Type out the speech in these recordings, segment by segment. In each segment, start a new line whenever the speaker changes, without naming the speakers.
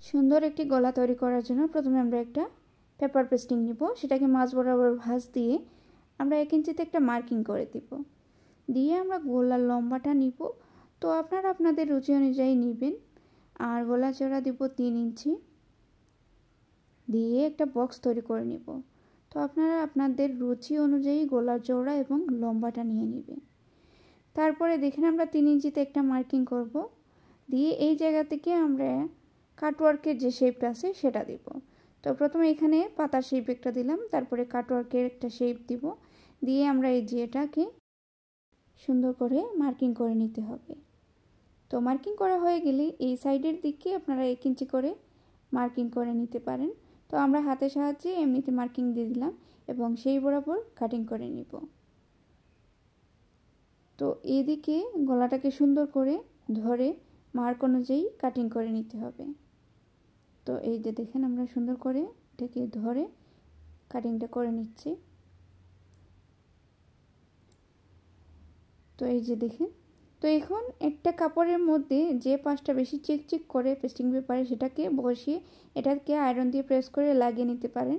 সুন্দর একটি গলা তৈরি করার জন্য প্রথমে আমরা একটা পেপার পেস্টিং নিব। সেটাকে মাঝ বরাবর ভাঁজ দিয়ে আমরা 1 ইঞ্চিতে একটা মার্কিং করে দিব। দিয়ে আমরা গলার লম্বাটা নিব। তো আপনারা আপনাদের রুচি অনুযায়ী নেবেন। আর গলা চওড়া দিব 3 ইঞ্চি। দিয়ে একটা বক্স তৈরি করে নিব। তো আপনারা আপনাদের রুচি অনুযায়ী গলার চওড়া এবং লম্বাটা নিয়ে নেবেন। তারপরে দেখেন আমরা 3 ইঞ্চিতে একটা মার্কিং করব। দিয়ে এই জায়গা থেকে আমরা কাটওয়ার্কের যে শেপটা আছে সেটা দিব। তো প্রথমে এখানে পাতার শেপ একটা দিলাম, তারপরে কাটওয়ার্কের একটা শেপ দিব। দিয়ে আমরা এই এটাকে সুন্দর করে মার্কিং করে নিতে হবে। তো মার্কিং করা হয়ে গেলে এই সাইডের দিকে আপনারা 1 ইঞ্চি করে মার্কিং করে নিতে পারেন। তো আমরা হাতের সাহায্যে এমনিতে মার্কিং দিয়ে দিলাম এবং সেই বরাবর কাটিং করে নিব। তো এইদিকে গলাটাকে সুন্দর করে ধরে মার্ক অনুযায়ী কাটিং করে নিতে হবে। তো এই যে দেখেন আমরা সুন্দর করে এটাকে ধরে কাটিংটা করে নিচ্ছি। তো এই যে দেখেন, তো এখন একটা কাপড়ের মধ্যে যে পাশটা বেশি চিকচিক করে পেস্টিং পেপারে সেটাকে বসিয়ে এটাকে আয়রন দিয়ে প্রেস করে লাগিয়ে নিতে পারেন,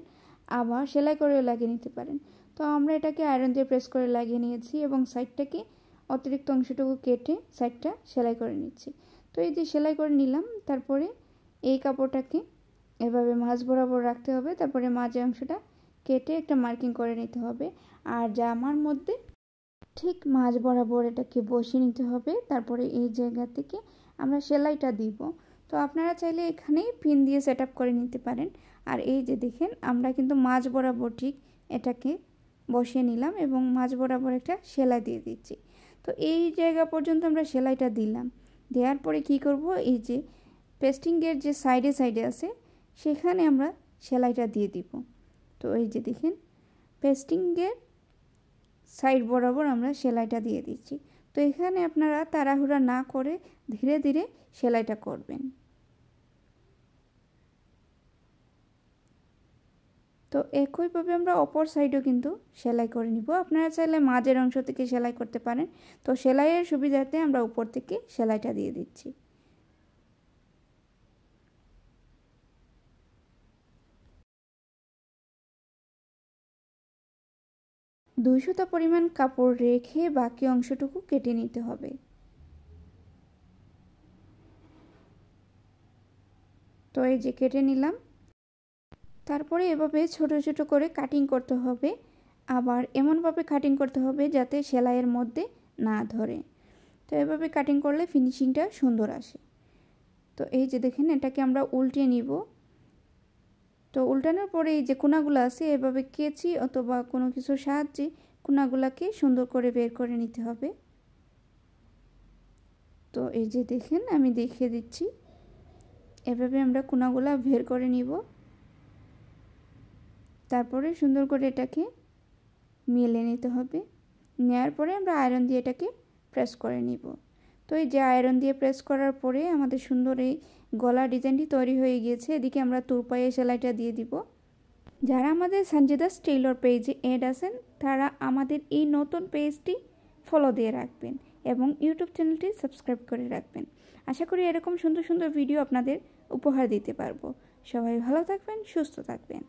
আবার সেলাই করেও লাগিয়ে নিতে পারেন। তো আমরা এটাকে আয়রন দিয়ে প্রেস করে লাগিয়ে নিয়েছি এবং সাইডটাকে অতিরিক্ত অংশটুকু কেটে সাইডটা সেলাই করে নিচ্ছি। তো এই যে সেলাই করে নিলাম, তারপরে এই কাপড়টাকে এভাবে মাঝ বরাবর রাখতে হবে। তারপরে মাঝের অংশটা কেটে একটা মার্কিং করে নিতে হবে। আর জামার মধ্যে ঠিক মাঝ বরাবর এটাকে বসিয়ে নিতে হবে। তারপরে এই জায়গা থেকে আমরা সেলাইটা দিব। তো আপনারা চাইলে এখানে পিন দিয়ে সেট আপ করে নিতে পারেন। আর এই যে দেখেন আমরা কিন্তু মাঝ বরাবর ঠিক এটাকে বসিয়ে নিলাম এবং মাঝ বরাবর একটা সেলাই দিয়ে দিচ্ছি। তো এই জায়গা পর্যন্ত আমরা সেলাইটা দিলাম। দেওয়ার পরে কি করব, এই যে পেস্টিংয়ের যে সাইডে সাইডে আছে সেখানে আমরা সেলাইটা দিয়ে দিব। তো এই যে দেখেন পেস্টিংয়ের সাইড বরাবর আমরা সেলাইটা দিয়ে দিচ্ছি। তো এখানে আপনারা তাড়াহুড়া না করে ধীরে ধীরে সেলাইটা করবেন। তো একইভাবে আমরা অপর সাইডও কিন্তু সেলাই করে নিব। আপনারা চাইলে মাঝের অংশ থেকে সেলাই করতে পারেন। তো সেলাইয়ের সুবিধাতে আমরা উপর থেকে সেলাইটা দিয়ে দিচ্ছি। 2 সুতা পরিমাণ কাপড় রেখে বাকি অংশটুকু কেটে নিতে হবে। তো এই যে কেটে নিলাম। তারপরে এভাবে ছোট ছোট করে কাটিং করতে হবে। আবার এমনভাবে কাটিং করতে হবে যাতে সেলাইয়ের মধ্যে না ধরে। তো এভাবে কাটিং করলে ফিনিশিংটা সুন্দর আসে। তো এই যে দেখেন এটাকে আমরা উল্টিয়ে নিব। তো উল্টানোর পরে এই যে কোনাগুলো আছে এভাবে কেচি অথবা কোনো কিছুর সাহায্যে কোনাগুলোকে সুন্দর করে বের করে নিতে হবে। তো এই যে দেখেন আমি দেখিয়ে দিচ্ছি, এভাবে আমরা কোনাগুলো বের করে নিব। তারপরে সুন্দর করে এটাকে মিলে নিতে হবে। নেওয়ার পরে আমরা আয়রন দিয়ে এটাকে প্রেস করে নিব। তো এই যে আয়রন দিয়ে প্রেস করার পরে আমাদের সুন্দর এই গলা ডিজাইনটি তৈরি হয়ে গিয়েছে। এদিকে আমরা তুরপায়ে সেলাইটা দিয়ে দিব। যারা আমাদের সঞ্জিদাস টেইলর পেজে অ্যাড আছেন তারা আমাদের এই নতুন পেজটি ফলো দিয়ে রাখবেন এবং ইউটিউব চ্যানেলটি সাবস্ক্রাইব করে রাখবেন। আশা করি এরকম সুন্দর সুন্দর ভিডিও আপনাদের উপহার দিতে পারবো। সবাই ভালো থাকবেন, সুস্থ থাকবেন।